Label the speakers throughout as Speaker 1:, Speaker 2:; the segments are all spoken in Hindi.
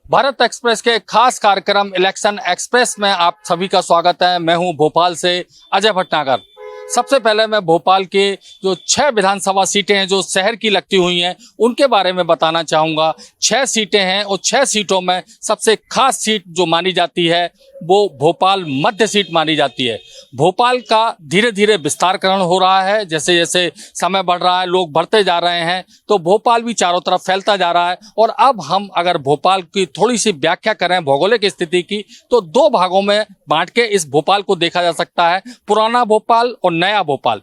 Speaker 1: भारत एक्सप्रेस के खास कार्यक्रम इलेक्शन एक्सप्रेस में आप सभी का स्वागत है। मैं हूं भोपाल से अजय भटनागर। सबसे पहले मैं भोपाल के जो 6 विधानसभा सीटें हैं जो शहर की लगती हुई हैं उनके बारे में बताना चाहूँगा। 6 सीटें हैं और 6 सीटों में सबसे खास सीट जो मानी जाती है वो भोपाल मध्य सीट मानी जाती है। भोपाल का धीरे धीरे विस्तारीकरण हो रहा है, जैसे जैसे समय बढ़ रहा है, लोग बढ़ते जा रहे हैं, तो भोपाल भी चारों तरफ फैलता जा रहा है। और अब हम अगर भोपाल की थोड़ी सी व्याख्या करें भौगोलिक स्थिति की, तो 2 भागों में बांट के इस भोपाल को देखा जा सकता है, पुराना भोपाल और नया भोपाल।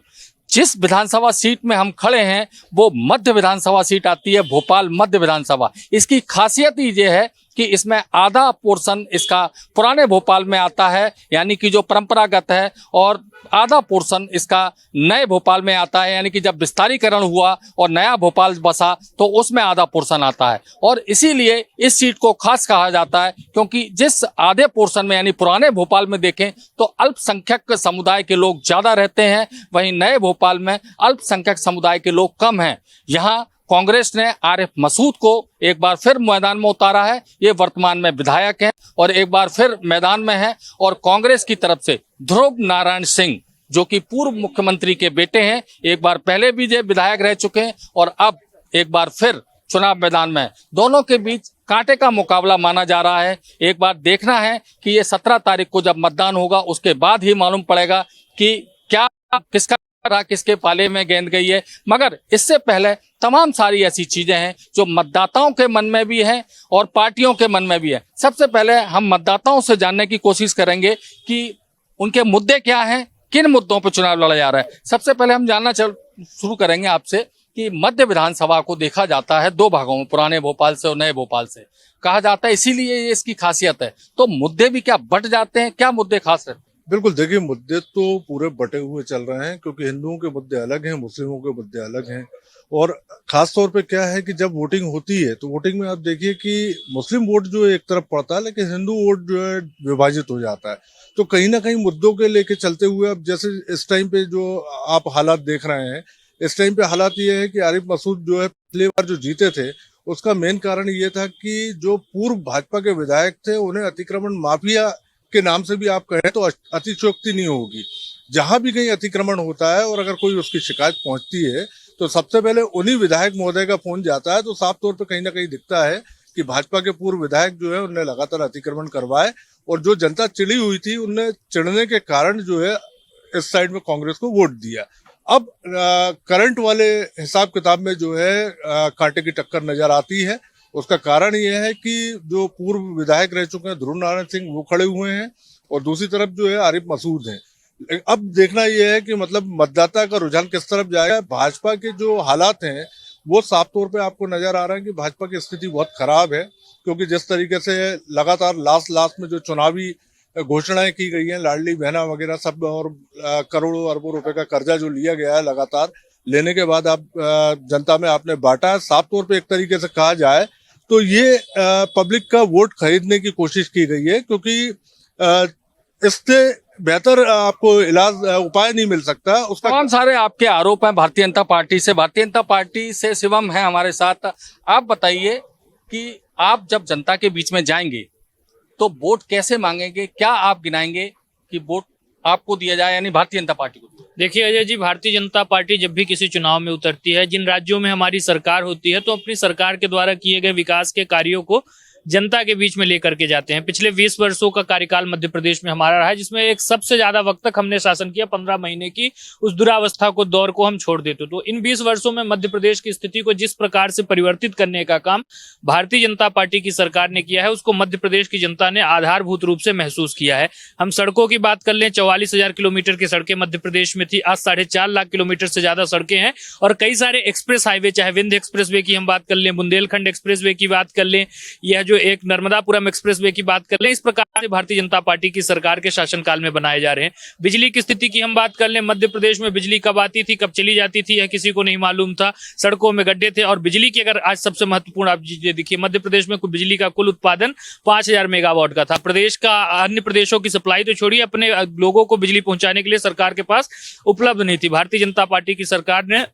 Speaker 1: जिस विधानसभा सीट में हम खड़े हैं वो मध्य विधानसभा सीट आती है, भोपाल मध्य विधानसभा। इसकी खासियत ये है कि इसमें आधा पोर्शन इसका पुराने भोपाल में आता है, यानी कि जो परंपरागत है, और आधा पोर्शन इसका नए भोपाल में आता है, यानी कि जब विस्तारीकरण हुआ और नया भोपाल बसा तो उसमें आधा पोर्शन आता है। और इसीलिए इस सीट को खास कहा जाता है, क्योंकि जिस आधे पोर्शन में यानी पुराने भोपाल में देखें तो अल्पसंख्यक समुदाय के लोग ज़्यादा रहते हैं, वहीं नए भोपाल में अल्पसंख्यक समुदाय के लोग कम हैं। यहाँ कांग्रेस ने आरिफ मसूद को एक बार फिर मैदान में उतारा है। ये वर्तमान में विधायक हैं और एक बार फिर मैदान में हैं। और कांग्रेस की तरफ से ध्रुव नारायण सिंह, जो कि पूर्व मुख्यमंत्री के बेटे हैं, एक बार पहले भी ये विधायक रह चुके हैं और अब एक बार फिर चुनाव मैदान में। दोनों के बीच कांटे का मुकाबला माना जा रहा है। एक बार देखना है कि ये 17 तारीख को जब मतदान होगा उसके बाद ही मालूम पड़ेगा कि क्या किसके पाले में गेंद गई है। मगर इससे पहले तमाम सारी ऐसी चीजें हैं जो मतदाताओं के मन में भी हैं और पार्टियों के मन में भी है। सबसे पहले हम मतदाताओं से जानने की कोशिश करेंगे कि उनके मुद्दे क्या हैं, किन मुद्दों पर चुनाव लड़ा जा रहा है। सबसे पहले हम जानना शुरू करेंगे आपसे कि मध्य विधानसभा को देखा जाता है 2 भागों में, पुराने भोपाल से और नए भोपाल से कहा जाता है, इसीलिए ये इसकी खासियत है। तो मुद्दे भी क्या बट जाते हैं, क्या मुद्दे खास रहते हैं?
Speaker 2: बिल्कुल, देखिए मुद्दे तो पूरे बटे हुए चल रहे हैं, क्योंकि हिंदुओं के मुद्दे अलग हैं, मुस्लिमों के मुद्दे अलग हैं। और खास तौर पे क्या है कि जब वोटिंग होती है तो वोटिंग में आप देखिए कि मुस्लिम वोट जो है एक तरफ पड़ता है, लेकिन हिंदू वोट जो है विभाजित हो जाता है। तो कहीं ना कहीं मुद्दों के लेके चलते हुए अब जैसे इस टाइम पे जो आप हालात देख रहे हैं, इस टाइम पे हालात ये है कि आरिफ मसूद जो है पिछली बार जो जीते थे उसका मेन कारण ये था कि जो पूर्व भाजपा के विधायक थे उन्हें अतिक्रमण माफिया के नाम से भी आप कहें तो अतिशयोक्ति नहीं होगी। जहां भी कहीं अतिक्रमण होता है और अगर कोई उसकी शिकायत पहुंचती है तो सबसे पहले उन्हीं विधायक महोदय का फोन जाता है। तो साफ तौर पे कहीं ना कहीं दिखता है कि भाजपा के पूर्व विधायक जो है उन्हें लगातार अतिक्रमण करवाए, और जो जनता चिड़ी हुई थी उन्हें चिड़ने के कारण जो है इस साइड में कांग्रेस को वोट दिया। अब करंट वाले हिसाब किताब में जो है कांटे की टक्कर नजर आती है। उसका कारण यह है कि जो पूर्व विधायक रह चुके हैं ध्रुव नारायण सिंह वो खड़े हुए हैं, और दूसरी तरफ जो है आरिफ मसूद हैं। अब देखना यह है कि मतलब मतदाता का रुझान किस तरफ जाएगा। भाजपा के जो हालात हैं वो साफ तौर पे आपको नजर आ रहा है कि भाजपा की स्थिति बहुत खराब है, क्योंकि जिस तरीके से लगातार लास्ट में जो चुनावी घोषणाएं की गई हैं, लाडली बहना वगैरह सब, और करोड़ों अरबों रुपए का कर्जा जो लिया गया है लगातार लेने के बाद आप जनता में आपने बांटा है, साफ तौर पे एक तरीके से कहा जाए तो ये पब्लिक का वोट खरीदने की कोशिश की गई है, क्योंकि इससे बेहतर आपको इलाज उपाय नहीं मिल सकता उसका।
Speaker 1: तमाम सारे आपके आरोप हैं भारतीय जनता पार्टी से। भारतीय जनता पार्टी से शिवम है हमारे साथ। आप बताइए कि आप जब जनता के बीच में जाएंगे तो वोट कैसे मांगेंगे, क्या आप गिनाएंगे कि वोट आपको दिया जाए, यानी भारतीय जनता पार्टी को?
Speaker 3: देखिए अजय जी, भारतीय जनता पार्टी जब भी किसी चुनाव में उतरती है, जिन राज्यों में हमारी सरकार होती है, तो अपनी सरकार के द्वारा किए गए विकास के कार्यों को जनता के बीच में लेकर के जाते हैं। पिछले 20 वर्षों का कार्यकाल मध्य प्रदेश में हमारा रहा है, जिसमें एक सबसे ज्यादा वक्त तक हमने शासन किया। 15 महीने की उस दुरावस्था को, दौर को हम छोड़ देते। तो इन 20 वर्षों में मध्य प्रदेश की स्थिति को जिस प्रकार से परिवर्तित करने का काम भारतीय जनता पार्टी की सरकार ने किया है, उसको मध्य प्रदेश की जनता ने आधारभूत रूप से महसूस किया है। हम सड़कों की बात कर लें, 44,000 किलोमीटर की सड़कें मध्य प्रदेश में थी, आज 4.5 लाख किलोमीटर से ज्यादा सड़कें हैं। और कई सारे एक्सप्रेस हाईवे, चाहे विंध्य एक्सप्रेस वे की हम बात कर लें, बुंदेलखंड एक्सप्रेस वे की बात कर लें, यह जो एक नर्मदापुरम एक्सप्रेस वे की बात कर लें, इस प्रकार से भारतीय जनता पार्टी की सरकार के शासनकाल में बनाए जा रहे हैं। बिजली की स्थिति की हम बात कर लें, मध्य प्रदेश में बिजली कब आती थी, कब चली जाती थी, यह किसी को नहीं मालूम था। सड़कों में गड्ढे थे। और बिजली की अगर आज सबसे महत्वपूर्ण आप देखिए, मध्य प्रदेश में बिजली का कुल उत्पादन 5,000 मेगावाट का था। प्रदेश का अन्य प्रदेशों की सप्लाई तो छोड़िए, अपने लोगों को बिजली पहुंचाने के लिए सरकार के पास उपलब्ध नहीं थी। भारतीय जनता पार्टी की सरकार ने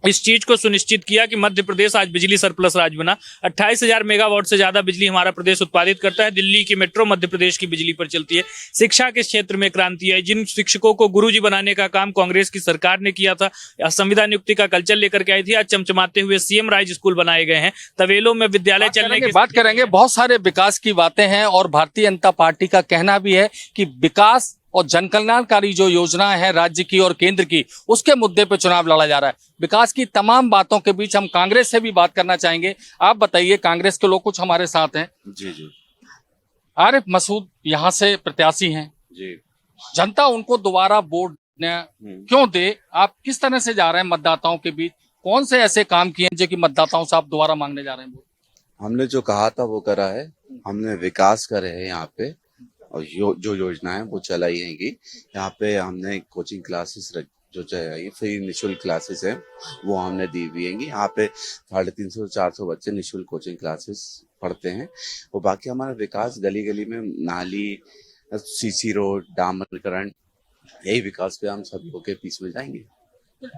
Speaker 3: इस चीज को सुनिश्चित किया कि मध्य प्रदेश आज बिजली सरप्लस राज्य बना। 28,000 मेगावाट से ज्यादा बिजली हमारा प्रदेश उत्पादित करता है। दिल्ली की मेट्रो मध्य प्रदेश की बिजली पर चलती है। शिक्षा के क्षेत्र में क्रांति आई। जिन शिक्षकों को गुरुजी बनाने का काम कांग्रेस की सरकार ने किया था, संविधान नियुक्ति का कल्चर लेकर के आई थी, आज चमचमाते हुए सीएम राइज स्कूल बनाए गए हैं। तवेलों में विद्यालय चलने की
Speaker 1: बात करेंगे। बहुत सारे विकास की बातें हैं और भारतीय जनता पार्टी का कहना भी है कि विकास और जन कल्याणकारी जो योजनाएं हैं राज्य की और केंद्र की, उसके मुद्दे पे चुनाव लड़ा जा रहा है। विकास की तमाम बातों के बीच हम कांग्रेस से भी बात करना चाहेंगे। आप बताइए, कांग्रेस के लोग कुछ हमारे साथ हैं।
Speaker 4: जी जी
Speaker 1: आरिफ मसूद यहाँ से प्रत्याशी हैं
Speaker 4: जी।
Speaker 1: जनता उनको दोबारा वोट क्यों दे? आप किस तरह से जा रहे हैं मतदाताओं के बीच? कौन से ऐसे काम किए हैं जो कि मतदाताओं से आप दोबारा मांगने जा रहे हैं वोट?
Speaker 4: हमने जो कहा था वो करा है। हमने विकास करे हैं यहाँ पे, और जो योजनाएं वो चलाई हैंगी। यहाँ पे हमने कोचिंग क्लासेस जो चाहिए फ्री निःशुल्क क्लासेस हैं वो हमने दी हुई हैंगी। यहाँ पे 350-400 बच्चे निःशुल्क कोचिंग क्लासेस पढ़ते हैं। और बाकी हमारा विकास गली गली में नाली, सीसी रोड, डामरीकरण, यही विकास पे हम सब लोग के बीच में जाएंगे।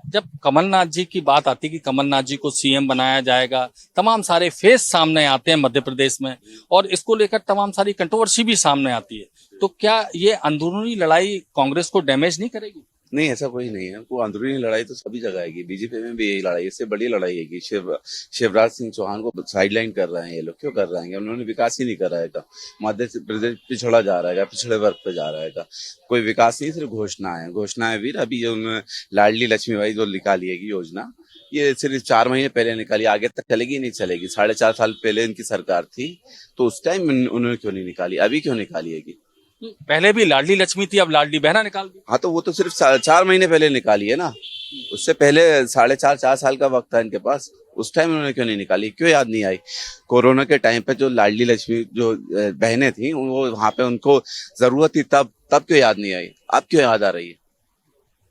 Speaker 1: जब कमलनाथ जी की बात आती है कि कमलनाथ जी को सीएम बनाया जाएगा, तमाम सारे फेस सामने आते हैं मध्य प्रदेश में और इसको लेकर तमाम सारी कंट्रोवर्सी भी सामने आती है, तो क्या ये अंदरूनी लड़ाई कांग्रेस को डैमेज नहीं करेगी?
Speaker 4: नहीं, ऐसा कोई नहीं है। वो अंदरूनी लड़ाई तो सभी जगह आएगी। बीजेपी में भी यही लड़ाई, इससे बड़ी लड़ाई है। शिवराज सिंह चौहान को साइडलाइन कर रहे हैं ये लोग। क्यों कर रहे हैं? उन्होंने विकास ही नहीं कर रहेगा। मध्य प्रदेश पिछड़ा जा रहा है, पिछड़े वर्ग पे जा रहेगा। कोई विकास नहीं, सिर्फ घोषणाएं वीर। अभी जो लाडली लक्ष्मीबाई जो निकाली है योजना, ये सिर्फ 4 महीने पहले निकाली, आगे तक चलेगी नहीं चलेगी। 4.5 साल पहले इनकी सरकार थी, तो उस टाइम उन्होंने क्यों नहीं निकाली? अभी क्यों निकाली है?
Speaker 1: पहले भी लाडली लक्ष्मी थी, अब लाडली बहना निकाल दी।
Speaker 4: हाँ, तो वो तो सिर्फ 4 महीने पहले निकाली है ना। उससे पहले 4.5 साल का वक्त था इनके पास। उस टाइम उन्होंने क्यों नहीं निकाली? क्यों याद नहीं आई? कोरोना के टाइम पे जो लाडली लक्ष्मी जो बहनें थी, वो वहां पे उनको जरूरत थी, तब क्यों याद नहीं आई? अब क्यों याद आ रही है?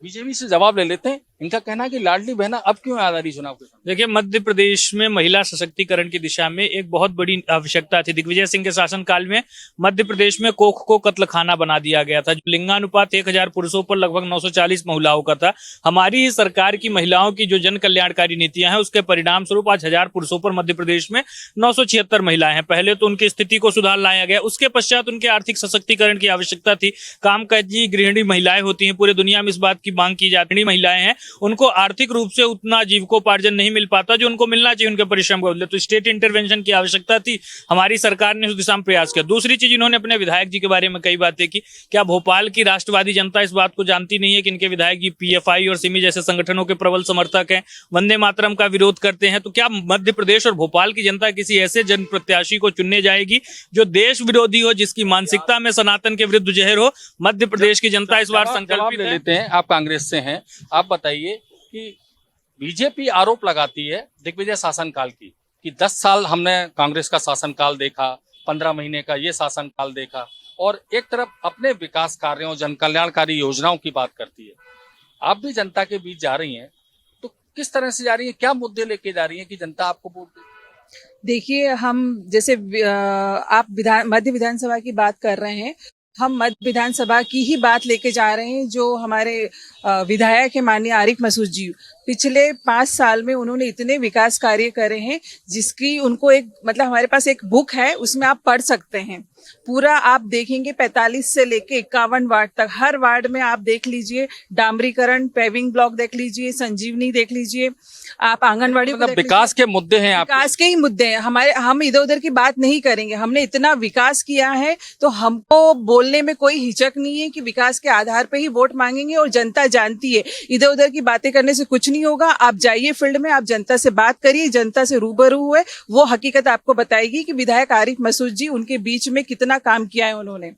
Speaker 1: बीजेपी से जवाब ले लेते हैं। इनका कहना है कि लाडली बहना अब क्यों याद आ रही चुनाव के समय?
Speaker 3: देखिए, मध्य प्रदेश में महिला सशक्तिकरण की दिशा में एक बहुत बड़ी आवश्यकता थी। दिग्विजय सिंह के शासनकाल में मध्य प्रदेश में कोख को कत्ल खाना बना दिया गया था। जो लिंगानुपात 1000 पुरुषों पर लगभग 940 महिलाओं का था। हमारी ही सरकार की महिलाओं की जो जन कल्याणकारी नीतियां हैं, उसके परिणाम स्वरूप आज 1000 पुरुषों पर मध्य प्रदेश में 976 महिलाएं हैं। पहले तो उनकी स्थिति को सुधार लाया गया, उसके पश्चात उनके आर्थिक सशक्तिकरण की आवश्यकता थी। कामकाजी गृहिणी महिलाएं होती हैं, पूरे दुनिया में इस बात की मांग की जाती है। महिलाएं हैं, उनको आर्थिक रूप से उतना जीविकोपार्जन नहीं मिल पाता जो उनको मिलना चाहिए उनके परिश्रम को बदले। तो स्टेट इंटरवेंशन की आवश्यकता थी। हमारी सरकार ने उस दिशा में प्रयास किया। दूसरी चीज, इन्होंने अपने विधायक जी के बारे में कई बातें की। क्या भोपाल की राष्ट्रवादी जनता इस बात को जानती नहीं है कि इनके विधायक जी पीएफआई और सिमी जैसे संगठनों के प्रबल समर्थक हैं, वंदे मातरम का विरोध करते हैं? तो क्या मध्य प्रदेश और भोपाल की जनता किसी ऐसे जन प्रत्याशी को चुनने जाएगी जो देश विरोधी हो, जिसकी मानसिकता में सनातन के विरुद्ध जहर हो? मध्य प्रदेश की जनता इस बार संकल्पित
Speaker 1: ले लेते हैं। आप कांग्रेस से हैं, आप बताइए कि बीजेपी आरोप लगाती है दिग्विजय शासनकाल की कि 10 साल हमने कांग्रेस का शासनकाल देखा, 15 महीने का ये शासनकाल देखा, और एक तरफ अपने विकास कार्यों, जन कल्याणकारी योजनाओं की बात करती है। आप भी जनता के बीच जा रही हैं, तो किस तरह से जा रही हैं? क्या मुद्दे लेके जा रही हैं कि जनता आपको वोट दे?
Speaker 5: देखिए, हम जैसे आप मध्य विधानसभा की बात कर रहे हैं, हम मध्य विधानसभा की ही बात लेके जा रहे हैं। जो हमारे विधायक है माननीय आरिफ मसूद जी, पिछले 5 साल में उन्होंने इतने विकास कार्य करे हैं जिसकी उनको एक मतलब हमारे पास एक बुक है, उसमें आप पढ़ सकते हैं। पूरा आप देखेंगे 45 से लेके 51 वार्ड तक, हर वार्ड में आप देख लीजिए डामरीकरण, पेविंग ब्लॉक देख लीजिए, संजीवनी देख लीजिए, आप आंगनवाड़ी
Speaker 1: मतलब विकास के मुद्दे हैं,
Speaker 5: विकास के ही मुद्दे हैं हमारे। हम इधर उधर की बात नहीं करेंगे। हमने इतना विकास किया है तो हमको बोलने में कोई हिचक नहीं है कि विकास के आधार पे ही वोट मांगेंगे। और जनता जानती है, इधर उधर की बातें करने से कुछ नहीं होगा। आप जाइए फील्ड में, आप जनता से बात करिए, जनता से रूबरू हुए, वो हकीकत आपको बताएगी कि विधायक आरिफ मसूद जी उनके बीच में कितना काम किया है उन्होंने।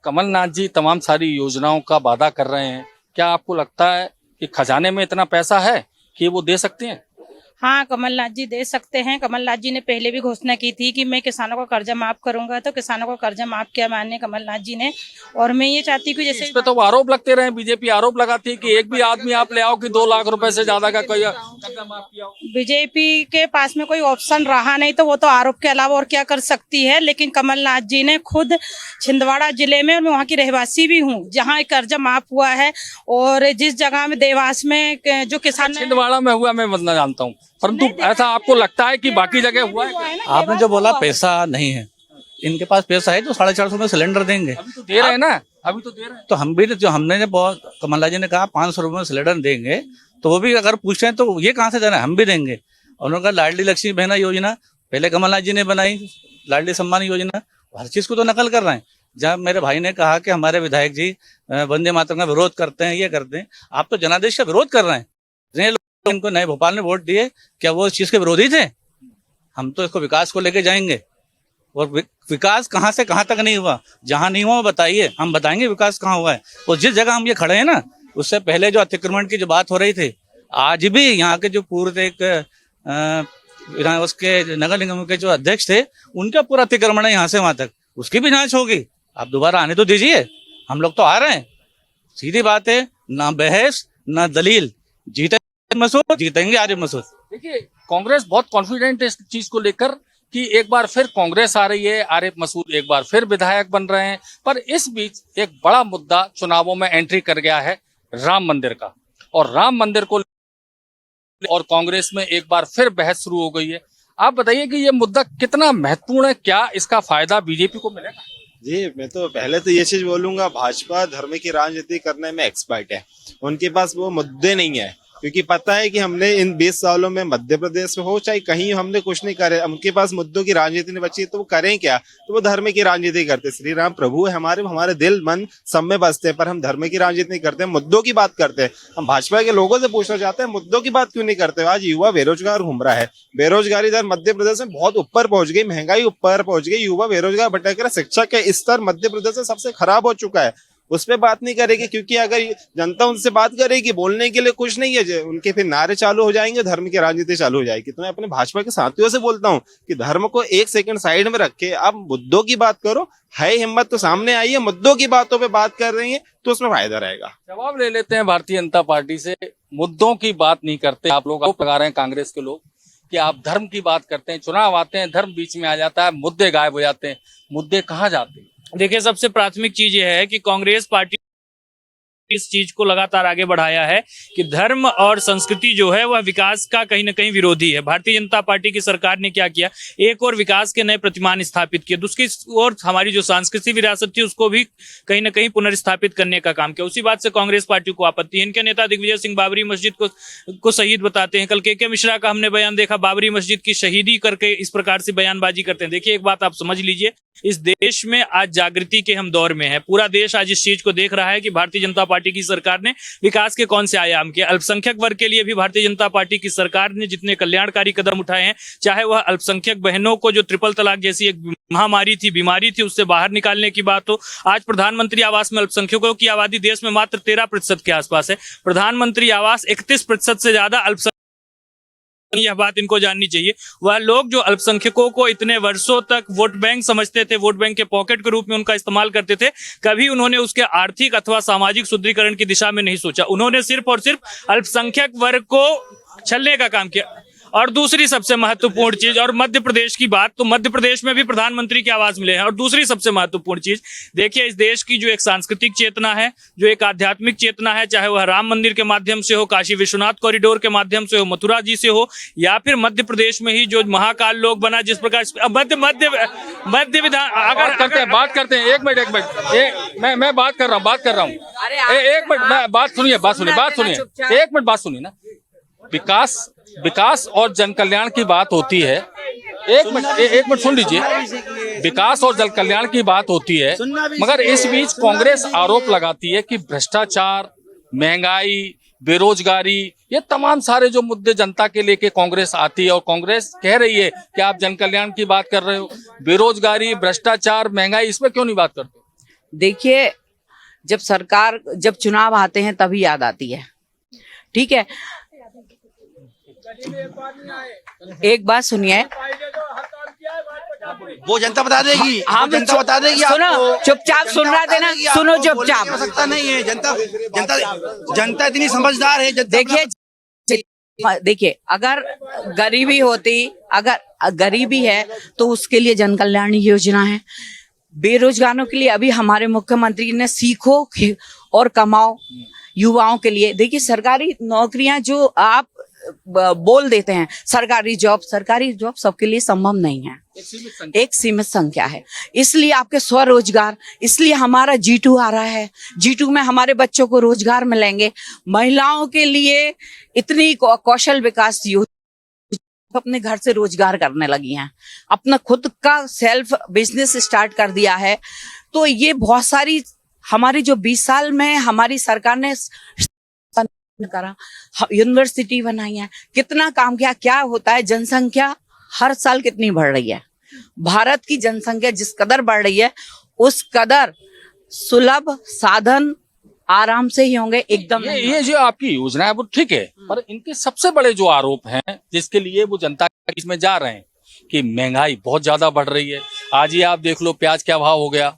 Speaker 1: कमलनाथ जी तमाम सारी योजनाओं का वादा कर रहे हैं, क्या आपको लगता है कि खजाने में इतना पैसा है कि वो दे सकते हैं?
Speaker 6: हाँ, कमलनाथ जी दे सकते हैं। कमलनाथ जी ने पहले भी घोषणा की थी कि मैं किसानों का कर्जा माफ करूंगा, तो किसानों का कर्जा माफ किया माननीय कमलनाथ जी ने। और मैं ये चाहती हूँ कि
Speaker 1: इस
Speaker 6: जैसे
Speaker 1: पे तो आरोप लगते रहे, बीजेपी आरोप लगाती है कि एक भी आदमी आप ले आओ कि 2 लाख रुपए से ज्यादा का कोई कर्जा माफ किया हो।
Speaker 6: बीजेपी के पास में कोई ऑप्शन रहा नहीं, तो वो तो आरोप के अलावा और क्या कर सकती है। लेकिन कमलनाथ जी ने खुद छिंदवाड़ा जिले में, और मैं वहाँ की रहवासी भी हूँ, जहाँ एक कर्जा माफ हुआ है, और जिस जगह में देवास में जो किसान
Speaker 1: छिंदवाड़ा में हुआ मैं बदला जानता हूँ, परंतु ऐसा आपको लगता है कि बाकी जगह हुआ है?
Speaker 7: आपने जो बोला पैसा नहीं है, इनके पास पैसा है जो 450 में सिलेंडर देंगे।
Speaker 1: अभी तो दे रहे हैं ना, अभी तो दे रहे हैं।
Speaker 7: तो हम भी जो हमने जब बहुत कमलनाथ जी ने कहा 500 रुपए में सिलेंडर देंगे, तो वो भी अगर पूछते हैं तो ये कहाँ से देना है, हम भी देंगे। और उन्होंने कहा लाडली लक्ष्मी बहना योजना पहले कमलनाथ जी ने बनाई, लाडली सम्मान योजना, हर चीज को तो नकल कर रहे हैं। जब मेरे भाई ने कहा कि हमारे विधायक जी वंदे मातरम का विरोध करते हैं, ये करते हैं, आप तो जनादेश का विरोध कर रहे हैं। जितने लोग इनको नए भोपाल में वोट दिए, क्या वो इस चीज के विरोधी थे? हम तो इसको विकास को लेके जाएंगे, और विकास कहाँ से कहाँ तक नहीं हुआ, जहाँ नहीं हुआ बताइए, हम बताएंगे विकास कहाँ हुआ है। और जिस जगह हम ये खड़े हैं ना, उससे पहले जो अतिक्रमण की जो बात हो रही थी, आज भी यहाँ के जो पूर्व एक उसके नगर निगम के जो अध्यक्ष थे, उनका पूरा अतिक्रमण है यहाँ से वहां तक, उसकी भी जांच होगी। आप दोबारा आने तो दीजिए, हम लोग तो आ रहे हैं। सीधी बात है, ना बहस ना दलील, जीतेंगे मसूद, जीतेंगे आरिफ मसूद।
Speaker 1: देखिए, कांग्रेस बहुत कॉन्फिडेंट है इस चीज को लेकर कि एक बार फिर कांग्रेस आ रही है, आरिफ मसूद एक बार फिर विधायक बन रहे हैं। पर इस बीच एक बड़ा मुद्दा चुनावों में एंट्री कर गया है राम मंदिर का, और राम मंदिर को और कांग्रेस में एक बार फिर बहस शुरू हो गई है। आप बताइए कि ये मुद्दा कितना महत्वपूर्ण है, क्या इसका फायदा बीजेपी को मिलेगा?
Speaker 8: जी, मैं तो पहले तो ये चीज बोलूंगा, भाजपा धर्म की राजनीति करने में एक्सपर्ट है। उनके पास वो मुद्दे नहीं है, क्योंकि पता है कि हमने इन 20 सालों में मध्य प्रदेश में हो चाहे कहीं हमने कुछ नहीं करे। उनके पास मुद्दों की राजनीति नहीं बची, तो वो करें क्या? तो वो धर्म की राजनीति करते। श्री राम प्रभु है हमारे, हमारे दिल मन सब में बसते हैं, पर हम धर्म की राजनीति नहीं करते, मुद्दों की बात करते हैं। हम भाजपा के लोगों से पूछना चाहते हैं, मुद्दों की बात क्यों नहीं करते? आज युवा बेरोजगार घूम रहा है, बेरोजगारी दर मध्य प्रदेश में बहुत ऊपर पहुंच गई, महंगाई ऊपर पहुंच गई, युवा बेरोजगार भटक रहा, शिक्षा का स्तर मध्य प्रदेश में सबसे खराब हो चुका है। उस पर बात नहीं करेगी, क्योंकि अगर जनता उनसे बात करेगी, बोलने के लिए कुछ नहीं है, उनके फिर नारे चालू हो जाएंगे, धर्म की राजनीति चालू हो जाएगी। तो मैं अपने भाजपा के साथियों से बोलता हूँ कि धर्म को एक सेकंड साइड में रख के आप मुद्दों की बात करो। है हिम्मत तो सामने आई है, मुद्दों की बातों पे बात कर रही है, तो उसमें फायदा रहेगा।
Speaker 1: जवाब ले लेते हैं भारतीय जनता पार्टी से, मुद्दों की बात नहीं करते आप लोग, आरोप लगा रहे हैं कांग्रेस के लोग कि आप धर्म की बात करते हैं, चुनाव आते हैं, धर्म बीच में आ जाता है, मुद्दे गायब हो जाते हैं। मुद्दे कहाँ जाते हैं?
Speaker 3: देखिए, सबसे प्राथमिक चीज ये है कि कांग्रेस पार्टी इस चीज को लगातार आगे बढ़ाया है कि धर्म और संस्कृति जो है वह विकास का कहीं ना कहीं विरोधी है। भारतीय जनता पार्टी की सरकार ने क्या किया, एक और विकास के नए प्रतिमान स्थापित किए, दूसरी ओर हमारी जो सांस्कृतिक विरासत थी उसको भी कहीं ना कहीं पुनर्स्थापित करने का काम किया। उसी बात से कांग्रेस पार्टी को आपत्ति है। इनके नेता दिग्विजय सिंह बाबरी मस्जिद को शहीद बताते हैं। कल के मिश्रा का हमने बयान देखा, बाबरी मस्जिद की शहीदी करके इस प्रकार से बयानबाजी करते हैं। देखिए, एक बात आप समझ लीजिए, इस देश में आज जागृति के हम दौर में है। पूरा देश आज इस चीज को देख रहा है कि भारतीय जनता पार्टी की सरकार ने विकास के कौन से आयाम किए। अल्पसंख्यक वर्ग के लिए भी भारतीय जनता पार्टी की सरकार ने जितने कल्याणकारी कदम उठाए हैं, चाहे वह अल्पसंख्यक बहनों को जो ट्रिपल तलाक जैसी एक महामारी थी, बीमारी थी, उससे बाहर निकालने की बात हो। आज प्रधानमंत्री आवास में अल्पसंख्यकों की आबादी देश में मात्र 13% के आसपास है। प्रधानमंत्री आवास 31% से ज्यादा अल्पसंख्यक, यह बात इनको जाननी चाहिए। वह लोग जो अल्पसंख्यकों को इतने वर्षों तक वोट बैंक समझते थे, वोट बैंक के पॉकेट के रूप में उनका इस्तेमाल करते थे, कभी उन्होंने उसके आर्थिक अथवा सामाजिक सुदृढ़ीकरण की दिशा में नहीं सोचा। उन्होंने सिर्फ और सिर्फ अल्पसंख्यक वर्ग को छलने का काम किया। और दूसरी सबसे महत्वपूर्ण चीज, और मध्य प्रदेश की बात, तो मध्य प्रदेश में भी प्रधानमंत्री की आवाज मिले हैं। और दूसरी सबसे महत्वपूर्ण चीज, देखिए, इस देश की जो एक सांस्कृतिक चेतना है, जो एक आध्यात्मिक चेतना है, चाहे वह राम मंदिर के माध्यम से हो, काशी विश्वनाथ कॉरिडोर के माध्यम से हो, मथुरा जी से हो, या फिर मध्य प्रदेश में ही जो महाकाल लोक बना, जिस प्रकार मध्य विधान, अगर
Speaker 1: बात करते हैं, एक मिनट, मैं बात कर रहा हूँ, एक मिनट, मैं बात सुनिए, एक मिनट बात सुनिए ना। विकास और जन कल्याण की बात होती है, एक मिनट सुन लीजिए। विकास और जन कल्याण की बात होती है, मगर इस बीच कांग्रेस आरोप लगाती है कि भ्रष्टाचार, महंगाई, बेरोजगारी, ये तमाम सारे जो मुद्दे जनता के लेके कांग्रेस आती है, और कांग्रेस कह रही है कि आप जन कल्याण की बात कर रहे हो, बेरोजगारी, भ्रष्टाचार, महंगाई, इसमें क्यों नहीं बात करते?
Speaker 9: देखिए, जब चुनाव आते हैं तभी याद आती है, ठीक है। एक बात सुनिए,
Speaker 10: वो जनता बता देगी,
Speaker 9: हम
Speaker 10: जनता बता देगी
Speaker 9: सुनो,
Speaker 10: आपको।
Speaker 9: चुपचाप सुनना देना,
Speaker 10: जनता
Speaker 9: सुनो
Speaker 10: आपको बोलने
Speaker 9: चुपचाप।
Speaker 10: की आवश्यकता नहीं है। जनता जनता जनता इतनी समझदार है। जनता
Speaker 9: देखिए, अगर गरीबी है तो उसके लिए जन कल्याण योजना है। बेरोजगारों के लिए अभी हमारे मुख्यमंत्री ने सीखो और कमाओ युवाओं के लिए। देखिए, सरकारी नौकरियां जो आप बोल देते हैं, सरकारी जॉब सबके लिए संभव नहीं है, एक सीमित संख्या है। इसलिए आपके स्वरोजगार, इसलिए हमारा G2 आ रहा है। G2 में हमारे बच्चों को रोजगार मिलेंगे। महिलाओं के लिए इतनी कौशल विकास योजना, अपने घर से रोजगार करने लगी हैं, अपना खुद का सेल्फ बिजनेस स्टार्ट कर दिया है। तो ये बहुत सारी हमारी जो 20 साल में हमारी सरकार ने करा, यूनिवर्सिटी बनाई है, कितना काम किया। क्या होता है, जनसंख्या हर साल कितनी बढ़ रही है। भारत की जनसंख्या जिस कदर बढ़ रही है, उस कदर सुलभ साधन आराम से ही होंगे एकदम।
Speaker 1: ये जो आपकी योजना है वो ठीक है, पर इनके सबसे बड़े जो आरोप हैं जिसके लिए वो जनता के बीच में जा रहे हैं कि महंगाई बहुत ज्यादा बढ़ रही है। आज ही आप देख लो प्याज क्या भाव हो गया।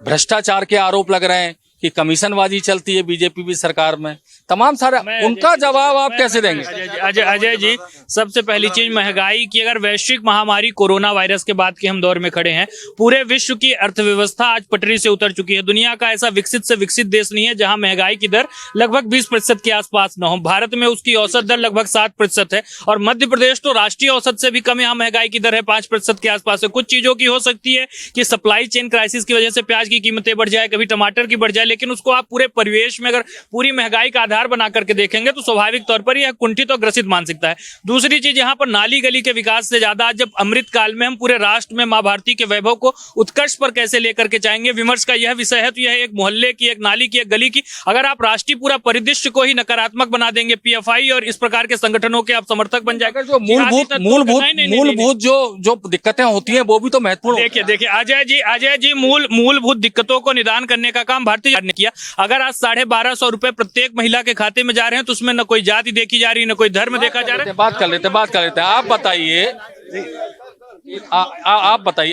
Speaker 1: भ्रष्टाचार के आरोप लग रहे हैं कि कमीशनबाजी चलती है बीजेपी भी सरकार में। तमाम सारा उनका जवाब आप कैसे देंगे?
Speaker 3: अजय जी, सबसे पहली चीज महंगाई की, अगर वैश्विक महामारी कोरोना वायरस के बाद के हम दौर में खड़े हैं, पूरे विश्व की अर्थव्यवस्था आज पटरी से उतर चुकी है। दुनिया का ऐसा विकसित से विकसित देश नहीं है जहां महंगाई की दर लगभग 20% के आसपास न हो। भारत में उसकी औसत दर लगभग 7% है और मध्य प्रदेश तो राष्ट्रीय औसत से भी कम यहाँ महंगाई की दर है, 5% के आसपास है। कुछ चीजों की हो सकती है कि सप्लाई चेन क्राइसिस की वजह से प्याज की कीमतें बढ़ जाए, कभी टमाटर की बढ़ जाए, लेकिन उसको आप पूरे परिवेश में अगर पूरी महंगाई का आधार बना करके देखेंगे तो स्वाभाविक तौर पर यह कुंठित और ग्रसित मानसिकता है। दूसरी चीज, यहाँ पर नाली गली के विकास से ज्यादा आज जब अमृत काल में हम पूरे राष्ट्र में मां भारती के वैभव को उत्कर्ष पर कैसे लेकर के जाएंगे, विमर्श का यह विषय है। तो यह एक मोहल्ले की, एक नाली की, एक गली की, अगर आप राष्ट्रीय पूरा परिदृश्य को ही नकारात्मक बना देंगे, PFI और इस प्रकार के संगठनों के आप समर्थक बन जाएंगे, जो
Speaker 1: मूलभूत जो दिक्कतें होती हैं वो भी तो महत्वपूर्ण।
Speaker 3: देखिए अजय जी, मूलभूत दिक्कतों को निदान करने का काम भारतीय सरकार ने किया। अगर आज 1250 रुपए प्रत्येक महिला के खाते में जा रहे हैं तो उसमें न कोई जाति देखी जा रही, न कोई धर्म देखा जा रहा है।
Speaker 1: बात कर लेते हैं।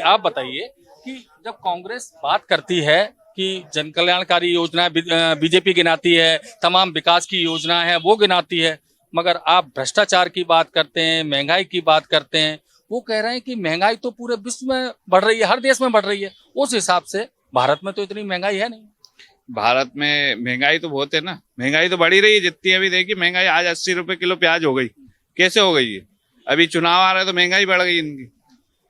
Speaker 1: आप बताइए कि जब कांग्रेस बात करती है कि जन कल्याणकारी योजना बीजेपी गिनाती है, तमाम विकास की योजना है वो गिनाती है, मगर आप भ्रष्टाचार की बात करते हैं, महंगाई की बात करते हैं। वो कह रहे हैं कि महंगाई तो पूरे विश्व में बढ़ रही है, हर देश में बढ़ रही है। उस हिसाब से भारत में तो इतनी महंगाई है नहीं।
Speaker 11: भारत में महंगाई तो बहुत है ना, महंगाई तो बढ़ ही रही है जितनी। अभी देखिए महंगाई आज 80 रुपए किलो प्याज हो गई, कैसे हो गई है? अभी चुनाव आ रहा है तो महंगाई बढ़ गई इनकी।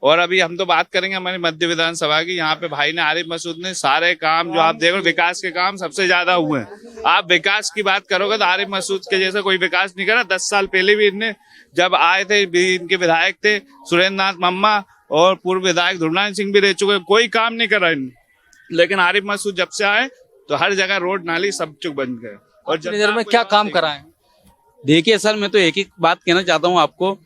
Speaker 11: और अभी हम तो बात करेंगे हमारी मध्य विधानसभा की। यहाँ पे भाई ने, आरिफ मसूद ने सारे काम जो आप देखो, विकास के काम सबसे ज्यादा हुए हैं। आप विकास की बात करोगे तो आरिफ मसूद के जैसा कोई विकास नहीं करा। 10 साल पहले भी इनने जब आए थे, इनके विधायक थे सुरेंद्र नाथ मम्मा और पूर्व विधायक ध्रुवनारायण सिंह भी रह चुके, कोई काम नहीं करा इनने। लेकिन आरिफ मसूद जब से आए तो हर जगह रोड नाली सब चुक बन गए। और
Speaker 1: नजर में क्या काम कराएं?
Speaker 7: देखिए सर, मैं तो एक ही बात कहना चाहता हूँ आपको,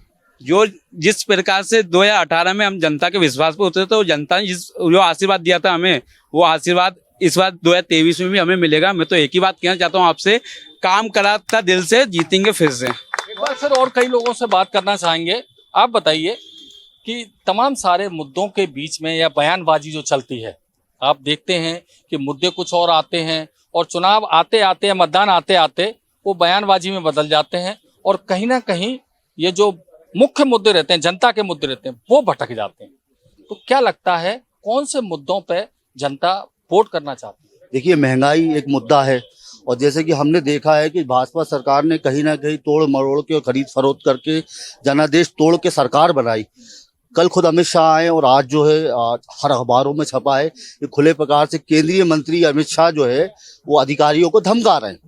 Speaker 7: जो जिस प्रकार से 2018 में हम जनता के विश्वास पे उतरे तो जनता ने जो आशीर्वाद दिया था हमें, वो आशीर्वाद इस बार 2023 में भी हमें मिलेगा। मैं तो एक ही बात कहना चाहता हूँ आपसे, काम करा था दिल से, जीतेंगे फिर से।
Speaker 1: एक बार सर और कई लोगों से बात करना चाहेंगे। आप बताइए कि तमाम सारे मुद्दों के बीच में या बयानबाजी जो चलती है, आप देखते हैं कि मुद्दे कुछ और आते हैं और चुनाव आते आते, मतदान आते आते वो बयानबाजी में बदल जाते हैं और कहीं ना कहीं ये जो मुख्य मुद्दे रहते हैं, जनता के मुद्दे रहते हैं, वो भटक जाते हैं। तो क्या लगता है कौन से मुद्दों पे जनता वोट करना चाहती है?
Speaker 10: देखिए, महंगाई एक मुद्दा है और जैसे कि हमने देखा है कि भाजपा सरकार ने कहीं ना कहीं तोड़ मरोड़ के और खरीद फरोख्त करके जनादेश तोड़ के सरकार बनाई। कल खुद अमित शाह आए और आज जो है हर अखबारों में छपा है कि खुले प्रकार से केंद्रीय मंत्री अमित शाह जो है वो अधिकारियों को धमका रहे हैं।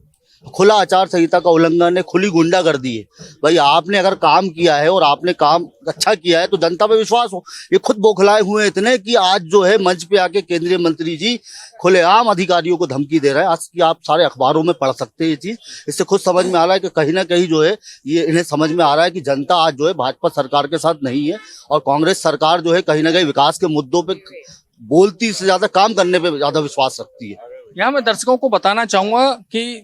Speaker 10: खुला आचार संहिता का उल्लंघन है, खुली गुंडागर्दी है। भाई, आपने अगर काम किया है और आपने काम अच्छा किया है तो जनता पे विश्वास हो। ये खुद बौखलाए हुए हैं इतने कि आज जो है मंच पे आके केंद्रीय मंत्री जी खुलेआम अधिकारियों को धमकी दे रहे हैं। आज की आप सारे अखबारों में पढ़ सकते हैं ये चीज। इससे खुद समझ में आ रहा है कि कहीं ना कहीं जो है ये इन्हें समझ में आ रहा है कि जनता आज जो है भाजपा सरकार के साथ नहीं है और कांग्रेस सरकार जो है कहीं ना कहीं विकास के मुद्दों पे बोलती से ज्यादा काम करने पे ज्यादा विश्वास रखती है।
Speaker 1: यहाँ मैं दर्शकों को बताना चाहूंगा कि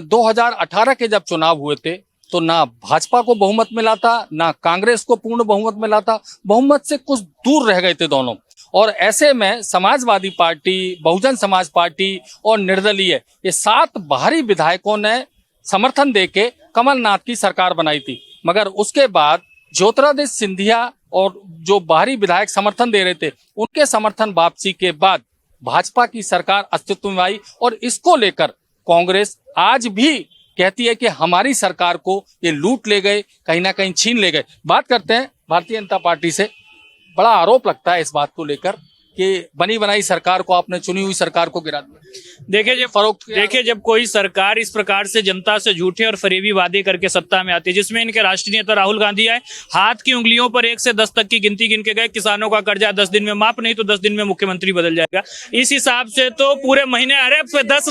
Speaker 1: 2018 के जब चुनाव हुए थे तो ना भाजपा को बहुमत मिला था, ना कांग्रेस को पूर्ण बहुमत मिला था, बहुमत से कुछ दूर रह गए थे दोनों। और ऐसे में समाजवादी पार्टी, बहुजन समाज पार्टी और निर्दलीय ये 7 बाहरी विधायकों ने समर्थन देके कमलनाथ की सरकार बनाई थी। मगर उसके बाद ज्योतिरादित्य सिंधिया और जो बाहरी विधायक समर्थन दे रहे थे, उनके समर्थन वापसी के बाद भाजपा की सरकार अस्तित्व में आई। और इसको लेकर कांग्रेस आज भी कहती है कि हमारी सरकार को ये लूट ले गए, कहीं ना कहीं छीन ले गए। बात करते हैं भारतीय जनता पार्टी से। बड़ा आरोप लगता है इस बात को लेकर कि बनी बनाई सरकार को, आपने चुनी हुई सरकार को गिरा दिया।
Speaker 3: देखिए जब कोई सरकार इस प्रकार से जनता से झूठे और फरेबी वादे करके सत्ता में आती है, जिसमें इनके राष्ट्रीय नेता राहुल गांधी आए, हाथ की उंगलियों पर 1 से 10 तक की गिनती गिन के गए, किसानों का कर्जा 10 दिन में माफ, नहीं तो 10 दिन में मुख्यमंत्री बदल जाएगा। इस हिसाब से तो पूरे महीने अरे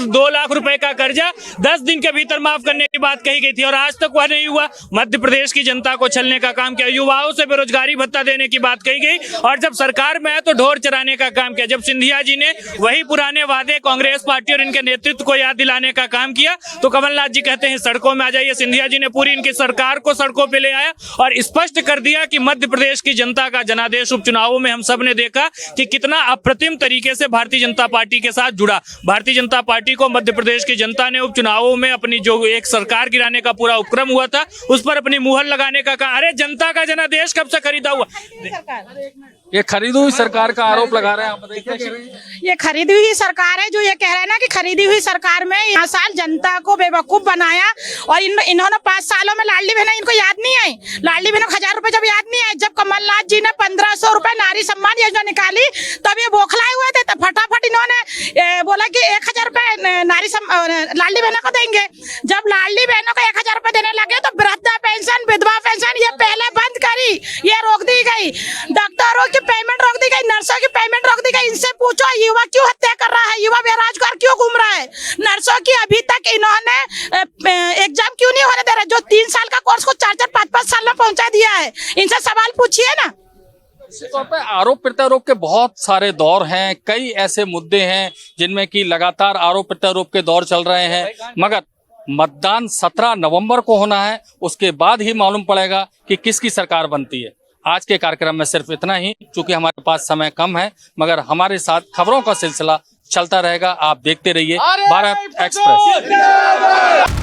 Speaker 3: 2 लाख रुपए का कर्जा 10 दिन के भीतर माफ करने की बात कही गई थी और आज तक वह नहीं हुआ। मध्य प्रदेश की जनता को छलने का काम किया, युवाओं से बेरोजगारी भत्ता देने की बात कही गई और जब सरकार में है तो ढोर चराने का काम किया। जब सिंधिया जी ने वही पुराने वादे कांग्रेस पार्टी और इनके नेतृत्व को याद दिलाने का काम किया तो कमलनाथ जी कहते हैं सड़कों में आ जाइए। सिंधिया जी ने पूरी इनकी सरकार को सड़कों पे ले आया और स्पष्ट कर दिया कि मध्य प्रदेश की जनता का जनादेश उपचुनावों में हम सब ने देखा कि कितना अप्रतिम तरीके से भारतीय जनता पार्टी के साथ जुड़ा। भारतीय जनता पार्टी को मध्य प्रदेश की जनता ने उपचुनावों में अपनी जो एक सरकार गिराने का पूरा उपक्रम हुआ था उस पर अपनी मुहर लगाने का काम। अरे जनता का जनादेश कब से खरीदा हुआ?
Speaker 1: ये खरीदी हुई सरकार का आरोप लगा रहे हैं आप, बताइए।
Speaker 6: ये खरीदी हुई सरकार है जो ये कह रहे हैं ना कि खरीदी हुई सरकार में यहाँ साल जनता को बेवकूफ बनाया और इन्होंने 5 सालों में लाडली बहना इनको याद नहीं आई। लाडली बहनों को 1000 रुपए जब याद नहीं आए, जब कमलनाथ जी ने 1500 रुपए नारी सम्मान योजना निकाली तब ये बौखलाए हुए थे। तब फटाफट इन्होंने बोला कि 1000 रुपए लाडली बहनों को देंगे। जब लाडली बहनों को 1000 रुपए देने लगे तो वृद्धा पेंशन, विधवा पेंशन ये पहले बंद करी, ये रोक दी गई। डॉक्टरों की पेमेंट रोक दी गई, नर्सों की पेमेंट रोक दी गई। इनसे पूछो युवा क्यों हत्या कर रहा है, युवा बेरोजगार क्यों घूम रहा है। नर्सों की अभी तक इन्होंने एग्जाम क्यों नहीं होने दे रहे, जो 3 साल का कोर्स को 4-4, 5-5 साल में पहुंचा दिया है। इनसे सवाल पूछिए ना।
Speaker 1: तौर पे आरोप प्रत्यारोप के बहुत सारे दौर हैं, कई ऐसे मुद्दे हैं जिनमें कि लगातार आरोप प्रत्यारोप के दौर चल रहे हैं। मगर मतदान 17 नवंबर को होना है, उसके बाद ही मालूम पड़ेगा कि किसकी सरकार बनती है। आज के कार्यक्रम में सिर्फ इतना ही, क्योंकि हमारे पास समय कम है, मगर हमारे साथ खबरों का सिलसिला चलता रहेगा। आप देखते रहिए भारत एक्सप्रेस।